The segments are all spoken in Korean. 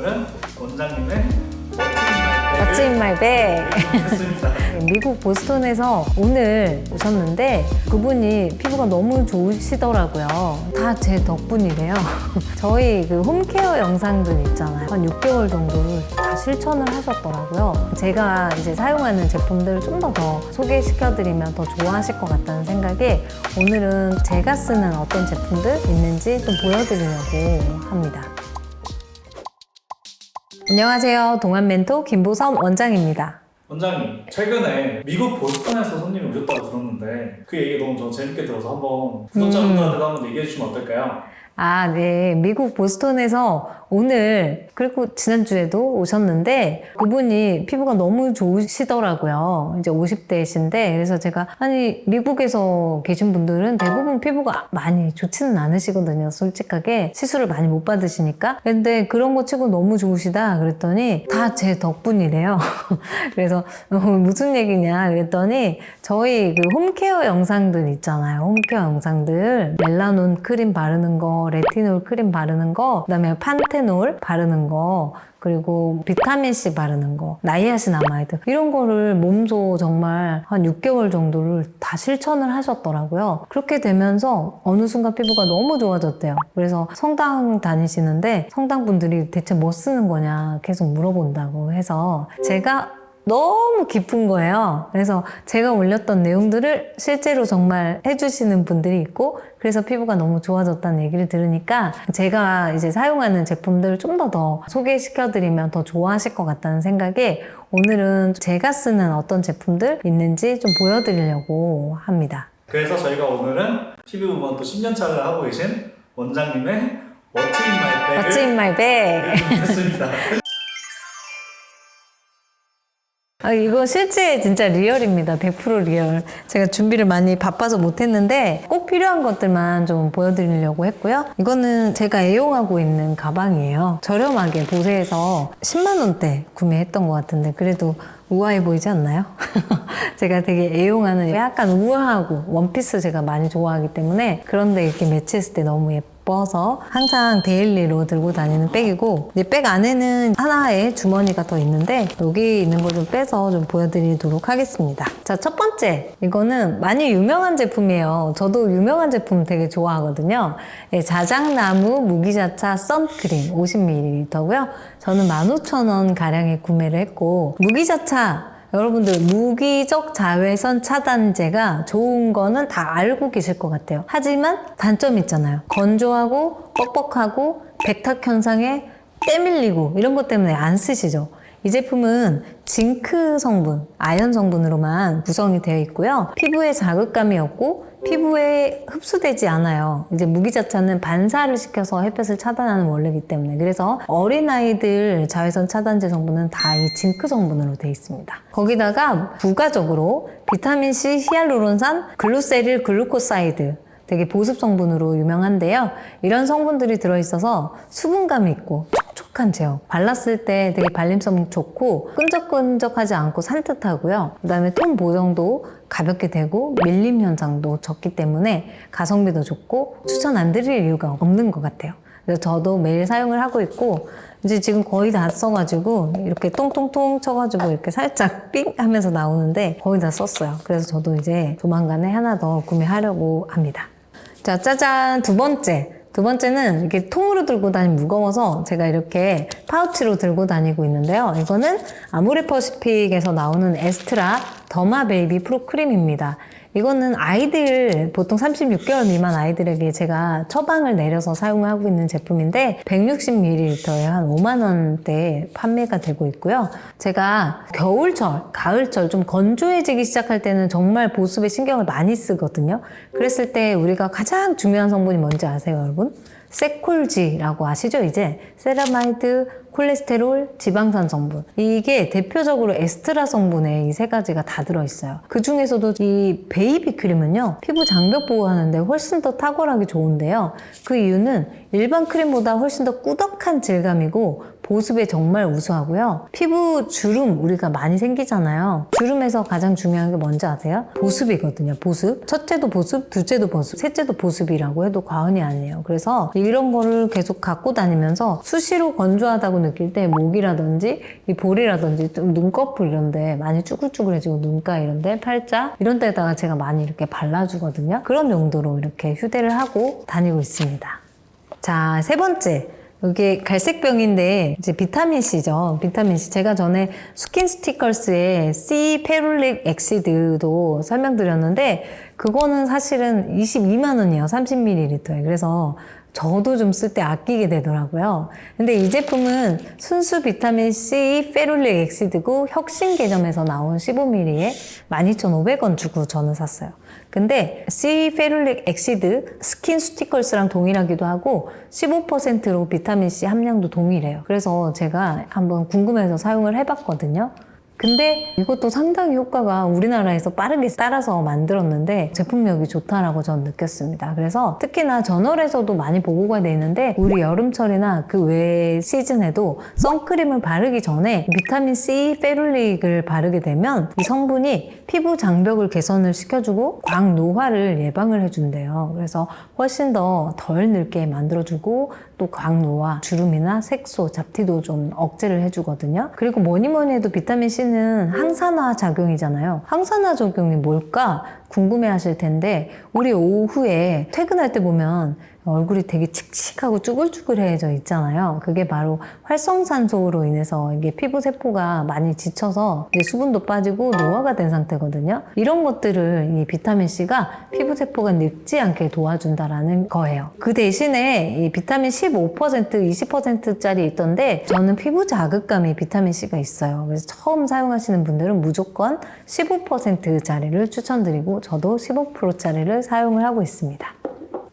오늘은 원장님의 What's in my bag? 했습니다. 미국 보스턴에서 오늘 오셨는데 그분이 피부가 너무 좋으시더라고요. 다 제 덕분이래요. 저희 그 홈케어 영상들 있잖아요. 한 6개월 정도를 다 실천을 하셨더라고요. 제가 이제 사용하는 제품들을 좀 더 소개시켜드리면 더 좋아하실 것 같다는 생각에 오늘은 제가 쓰는 어떤 제품들 있는지 좀 보여드리려고 합니다. 안녕하세요. 동안멘토 김보섬 원장입니다. 원장님, 최근에 미국 보스턴에서 손님이 오셨다고 들었는데 그 얘기 너무 저 재밌게 들어서 한번 구독자분들한테도 한번 얘기해 주시면 어떨까요? 네. 미국 보스턴에서 오늘, 그리고 지난주에도 오셨는데, 그분이 피부가 너무 좋으시더라고요. 이제 50대이신데, 그래서 제가, 아니, 미국에서 계신 분들은 대부분 피부가 많이 좋지는 않으시거든요. 솔직하게. 시술을 많이 못 받으시니까. 근데 그런 거 치고 너무 좋으시다. 그랬더니, 다 제 덕분이래요. 그래서, 무슨 얘기냐. 그랬더니, 저희 그 홈케어 영상들 있잖아요. 홈케어 영상들. 멜라논 크림 바르는 거, 레티놀 크림 바르는 거, 그 다음에 판테놀 바르는 거, 그리고 비타민C 바르는 거, 나이아신아마이드 이런 거를 몸소 정말 한 6개월 정도를 다 실천을 하셨더라고요. 그렇게 되면서 어느 순간 피부가 너무 좋아졌대요. 그래서 성당 다니시는데 성당분들이 대체 뭐 쓰는 거냐 계속 물어본다고 해서 제가 너무 깊은 거예요. 그래서 제가 올렸던 내용들을 실제로 정말 해주시는 분들이 있고 그래서 피부가 너무 좋아졌다는 얘기를 들으니까 제가 이제 사용하는 제품들을 좀 더 소개시켜드리면 더 좋아하실 것 같다는 생각에 오늘은 제가 쓰는 어떤 제품들 있는지 좀 보여드리려고 합니다. 그래서 저희가 오늘은 피부 부분 또 10년 차를 하고 계신 원장님의 What's in my bag을 What's in my bag? 했습니다. 이거 실제 진짜 리얼입니다. 100% 리얼. 제가 준비를 많이 바빠서 못했는데 꼭 필요한 것들만 좀 보여드리려고 했고요. 이거는 제가 애용하고 있는 가방이에요. 저렴하게 보세에서 10만 원대 구매했던 것 같은데 그래도 우아해 보이지 않나요? 제가 되게 애용하는 약간 우아하고 원피스 제가 많이 좋아하기 때문에 그런데 이렇게 매치했을 때 너무 예뻐서 항상 데일리로 들고 다니는 백이고 이제 백 안에는 하나의 주머니가 더 있는데 여기 있는 걸 좀 빼서 좀 보여드리도록 하겠습니다. 자, 첫 번째 이거는 많이 유명한 제품이에요. 저도 유명한 제품 되게 좋아하거든요. 자작나무 무기자차 선크림 50ml고요. 저는 15,000원 가량에 구매를 했고 무기자차 여러분들 무기적 자외선 차단제가 좋은 거는 다 알고 계실 것 같아요. 하지만 단점이 있잖아요. 건조하고 뻑뻑하고 백탁 현상에 때 밀리고 이런 것 때문에 안 쓰시죠. 이 제품은 징크 성분, 아연 성분으로만 구성이 되어 있고요. 피부에 자극감이 없고 피부에 흡수되지 않아요. 이제 무기자차는 반사를 시켜서 햇볕을 차단하는 원리이기 때문에 그래서 어린아이들 자외선 차단제 성분은 다 이 징크 성분으로 되어 있습니다. 거기다가 부가적으로 비타민C, 히알루론산, 글루세릴 글루코사이드 되게 보습 성분으로 유명한데요. 이런 성분들이 들어있어서 수분감이 있고 촉촉한 제형. 발랐을 때 되게 발림성 좋고 끈적끈적하지 않고 산뜻하고요. 그 다음에 톤 보정도 가볍게 되고 밀림 현상도 적기 때문에 가성비도 좋고 추천 안 드릴 이유가 없는 것 같아요. 그래서 저도 매일 사용을 하고 있고 이제 지금 거의 다 써가지고 이렇게 똥똥똥 쳐가지고 이렇게 살짝 삥 하면서 나오는데 거의 다 썼어요. 그래서 저도 이제 조만간에 하나 더 구매하려고 합니다. 자, 짜잔! 두 번째는 이렇게 통으로 들고 다니면 무거워서 제가 이렇게 파우치로 들고 다니고 있는데요. 이거는 아모레퍼시픽에서 나오는 에스트라 더마 베이비 프로 크림입니다. 이거는 아이들 보통 36개월 미만 아이들에게 제가 처방을 내려서 사용을 하고 있는 제품인데 160ml에 한 5만 원대에 판매가 되고 있고요. 제가 겨울철, 가을철 좀 건조해지기 시작할 때는 정말 보습에 신경을 많이 쓰거든요. 그랬을 때 우리가 가장 중요한 성분이 뭔지 아세요, 여러분? 세콜지라고 아시죠? 이제 세라마이드, 콜레스테롤, 지방산 성분 이게 대표적으로 에스트라 성분에 이 세 가지가 다 들어있어요. 그 중에서도 이 베이비 크림은요 피부 장벽 보호하는데 훨씬 더 탁월하게 좋은데요. 그 이유는 일반 크림보다 훨씬 더 꾸덕한 질감이고 보습에 정말 우수하고요. 피부 주름 우리가 많이 생기잖아요. 주름에서 가장 중요한 게 뭔지 아세요? 보습이거든요. 보습. 첫째도 보습, 둘째도 보습, 셋째도 보습이라고 해도 과언이 아니에요. 그래서 이런 거를 계속 갖고 다니면서 수시로 건조하다고 느낄 때 목이라든지 이 볼이라든지 좀 눈꺼풀 이런 데 많이 쭈글쭈글해지고 눈가 이런 데, 팔자 이런 데다가 제가 많이 이렇게 발라주거든요. 그런 용도로 이렇게 휴대를 하고 다니고 있습니다. 자, 세 번째. 이게 갈색병인데 이제 비타민C죠. 비타민C. 제가 전에 스킨 스티커스의 C 페룰릭 엑시드도 설명드렸는데 그거는 사실은 22만 원이에요. 30ml에. 그래서 저도 좀 쓸 때 아끼게 되더라고요. 근데 이 제품은 순수 비타민C 페룰릭 엑시드고 혁신 개념에서 나온 15ml에 12,500원 주고 저는 샀어요. 근데 C 페룰릭 엑시드 스킨 스티커스랑 동일하기도 하고 15%로 비타민C 함량도 동일해요. 그래서 제가 한번 궁금해서 사용을 해봤거든요. 근데 이것도 상당히 효과가 우리나라에서 빠르게 따라서 만들었는데 제품력이 좋다라고 전 느꼈습니다. 그래서 특히나 저널에서도 많이 보고가 돼 있는데 우리 여름철이나 그 외 시즌에도 선크림을 바르기 전에 비타민C 페룰릭을 바르게 되면 이 성분이 피부 장벽을 개선을 시켜주고 광노화를 예방을 해준대요. 그래서 훨씬 더 덜 늙게 만들어주고 또 광노화, 주름이나 색소, 잡티도 좀 억제를 해주거든요. 그리고 뭐니 해도 비타민C는 항산화 작용이잖아요. 항산화 작용이 뭘까 궁금해 하실 텐데 우리 오후에 퇴근할 때 보면 얼굴이 되게 칙칙하고 쭈글쭈글해져 있잖아요. 그게 바로 활성산소로 인해서 이게 피부 세포가 많이 지쳐서 이제 수분도 빠지고 노화가 된 상태거든요. 이런 것들을 이 비타민C가 피부 세포가 늙지 않게 도와준다라는 거예요. 그 대신에 이 비타민 15%, 20%짜리 있던데 저는 피부 자극감이 비타민C가 있어요. 그래서 처음 사용하시는 분들은 무조건 15%짜리를 추천드리고 저도 15%짜리를 사용을 하고 있습니다.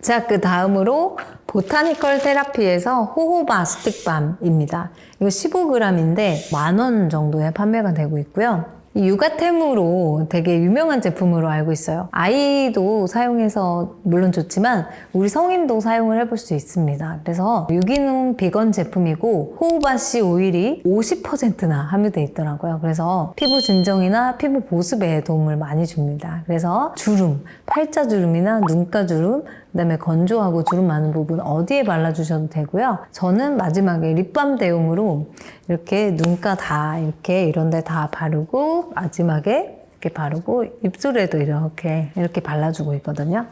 자, 그 다음으로 보타니컬 테라피에서 호호바 스틱밤입니다. 이거 15g인데 10,000원 정도에 판매가 되고 있고요. 이 육아템으로 되게 유명한 제품으로 알고 있어요. 아이도 사용해서 물론 좋지만 우리 성인도 사용을 해볼 수 있습니다. 그래서 유기농 비건 제품이고 호호바씨 오일이 50%나 함유되어 있더라고요. 그래서 피부 진정이나 피부 보습에 도움을 많이 줍니다. 그래서 주름, 팔자 주름이나 눈가 주름, 그다음에 건조하고 주름 많은 부분 어디에 발라주셔도 되고요. 저는 마지막에 립밤 대용으로 이렇게 눈가 다 이렇게 이런 데 다 바르고 마지막에 이렇게 바르고 입술에도 이렇게 발라주고 있거든요.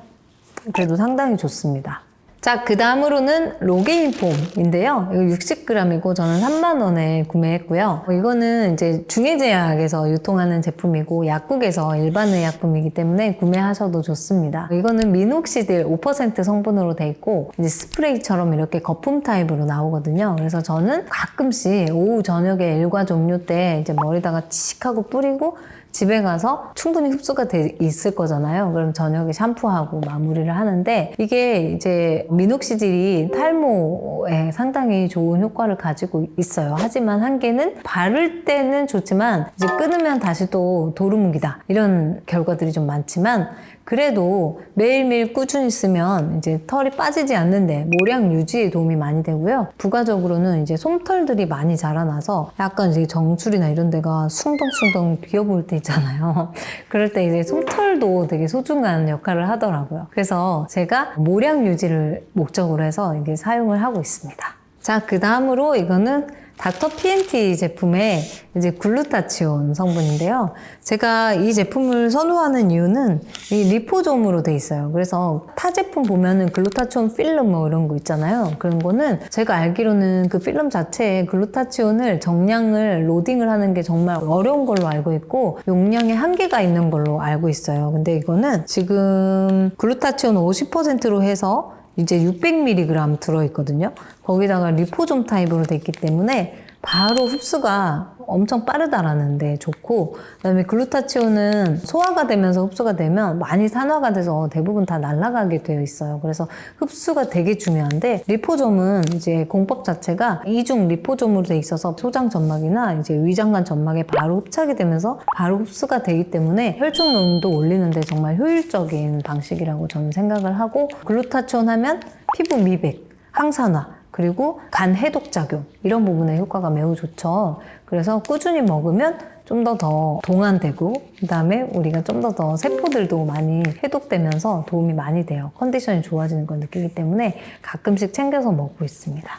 그래도 상당히 좋습니다. 자, 그 다음으로는 로게인 폼인데요. 이거 60g이고 저는 30,000원에 구매했고요. 이거는 이제 중해제약에서 유통하는 제품이고 약국에서 일반 의약품이기 때문에 구매하셔도 좋습니다. 이거는 미녹시딜 5% 성분으로 돼 있고 이제 스프레이처럼 이렇게 거품 타입으로 나오거든요. 그래서 저는 가끔씩 오후 저녁에 일과 종료 때 이제 머리다가 칙하고 뿌리고 집에 가서 충분히 흡수가 돼 있을 거잖아요. 그럼 저녁에 샴푸하고 마무리를 하는데 이게 이제 미녹시딜이 탈모에 상당히 좋은 효과를 가지고 있어요. 하지만 한계는 바를 때는 좋지만 이제 끊으면 다시 또 도루묵이다. 이런 결과들이 좀 많지만 그래도 매일매일 꾸준히 쓰면 이제 털이 빠지지 않는데 모량 유지에 도움이 많이 되고요. 부가적으로는 이제 솜털들이 많이 자라나서 약간 이제 정수리나 이런 데가 숭덩숭덩 비어 보일 때 있잖아요. 그럴 때 이제 솜털도 되게 소중한 역할을 하더라고요. 그래서 제가 모량 유지를 목적으로 해서 이게 사용을 하고 있습니다. 자, 그 다음으로 이거는 닥터 PNT 제품의 이제 글루타치온 성분인데요. 제가 이 제품을 선호하는 이유는 이 리포솜으로 돼 있어요. 그래서 타 제품 보면은 글루타치온 필름 뭐 이런 거 있잖아요. 그런 거는 제가 알기로는 그 필름 자체에 글루타치온을 정량을 로딩을 하는 게 정말 어려운 걸로 알고 있고 용량에 한계가 있는 걸로 알고 있어요. 근데 이거는 지금 글루타치온 50%로 해서 이제 600mg 들어있거든요. 거기다가 리포솜 타입으로 돼 있기 때문에 바로 흡수가 엄청 빠르다라는 데 좋고 그다음에 글루타치온은 소화가 되면서 흡수가 되면 많이 산화가 돼서 대부분 다 날아가게 되어 있어요. 그래서 흡수가 되게 중요한데 리포솜은 이제 공법 자체가 이중 리포솜으로 돼 있어서 소장 점막이나 이제 위장관 점막에 바로 흡착이 되면서 바로 흡수가 되기 때문에 혈중 농도 올리는데 정말 효율적인 방식이라고 저는 생각을 하고 글루타치온 하면 피부 미백, 항산화 그리고 간 해독 작용 이런 부분에 효과가 매우 좋죠. 그래서 꾸준히 먹으면 좀 더 동안되고 그다음에 우리가 좀 더 세포들도 많이 해독되면서 도움이 많이 돼요. 컨디션이 좋아지는 걸 느끼기 때문에 가끔씩 챙겨서 먹고 있습니다.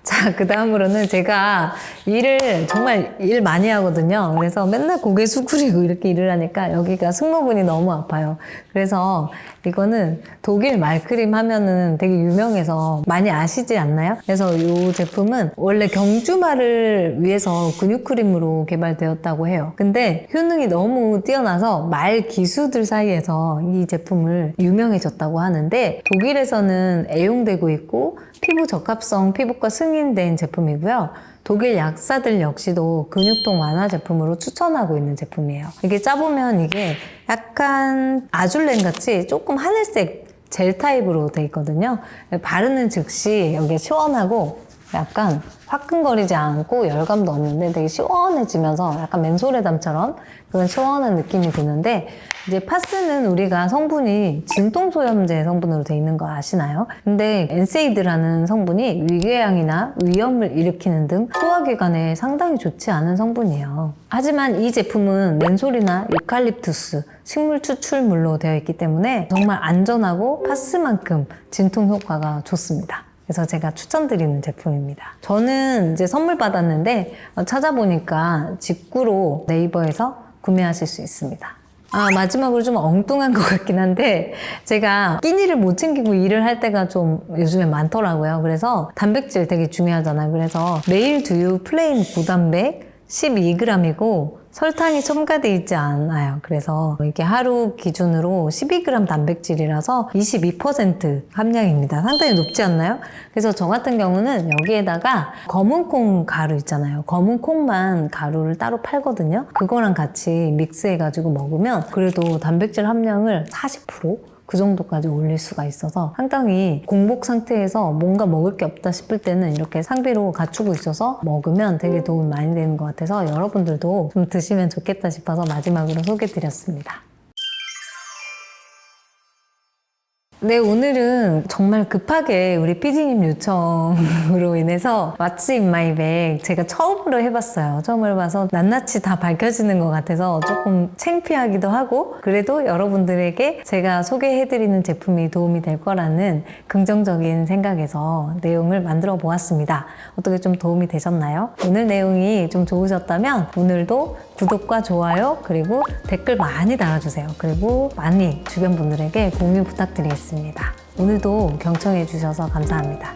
자, 그 다음으로는 제가 정말 일 많이 하거든요. 그래서 맨날 고개 숙이고 이렇게 일을 하니까 여기가 승모근이 너무 아파요. 그래서 이거는 독일 말크림 하면은 되게 유명해서 많이 아시지 않나요? 그래서 이 제품은 원래 경주말을 위해서 근육크림으로 개발되었다고 해요. 근데 효능이 너무 뛰어나서 말 기수들 사이에서 이 제품을 유명해졌다고 하는데 독일에서는 애용되고 있고 피부 적합성 피부과 승인된 제품이고요. 독일 약사들 역시도 근육통 완화 제품으로 추천하고 있는 제품이에요. 이게 짜보면 이게 약간 아줄렌 같이 조금 하늘색 젤 타입으로 돼 있거든요. 바르는 즉시 여기가 시원하고 약간 화끈거리지 않고 열감도 없는데 되게 시원해지면서 약간 맨소레담처럼 그런 시원한 느낌이 드는데 이제 파스는 우리가 성분이 진통소염제 성분으로 돼 있는 거 아시나요? 근데 엔세이드라는 성분이 위궤양이나 위염을 일으키는 등 소화기관에 상당히 좋지 않은 성분이에요. 하지만 이 제품은 맨솔이나 유칼립투스 식물 추출물로 되어 있기 때문에 정말 안전하고 파스만큼 진통 효과가 좋습니다. 그래서 제가 추천드리는 제품입니다. 저는 이제 선물 받았는데 찾아보니까 직구로 네이버에서 구매하실 수 있습니다. 마지막으로 좀 엉뚱한 것 같긴 한데 제가 끼니를 못 챙기고 일을 할 때가 좀 요즘에 많더라고요. 그래서 단백질 되게 중요하잖아요. 그래서 메일 두유 플레인 고단백 12g이고 설탕이 첨가되어 있지 않아요. 그래서 이게 하루 기준으로 12g 단백질이라서 22% 함량입니다. 상당히 높지 않나요? 그래서 저 같은 경우는 여기에다가 검은 콩 가루 있잖아요. 검은 콩만 가루를 따로 팔거든요. 그거랑 같이 믹스해가지고 먹으면 그래도 단백질 함량을 40%? 그 정도까지 올릴 수가 있어서 상당히 공복 상태에서 뭔가 먹을 게 없다 싶을 때는 이렇게 상비로 갖추고 있어서 먹으면 되게 도움이 많이 되는 것 같아서 여러분들도 좀 드시면 좋겠다 싶어서 마지막으로 소개드렸습니다. 네, 오늘은 정말 급하게 우리 PD님 요청으로 인해서 What's in my bag 제가 처음으로 해봤어요. 처음 해봐서 낱낱이 다 밝혀지는 것 같아서 조금 창피하기도 하고 그래도 여러분들에게 제가 소개해드리는 제품이 도움이 될 거라는 긍정적인 생각에서 내용을 만들어 보았습니다. 어떻게 좀 도움이 되셨나요? 오늘 내용이 좀 좋으셨다면 오늘도 구독과 좋아요 그리고 댓글 많이 달아주세요. 그리고 많이 주변 분들에게 공유 부탁드리겠습니다. 오늘도 경청해 주셔서 감사합니다.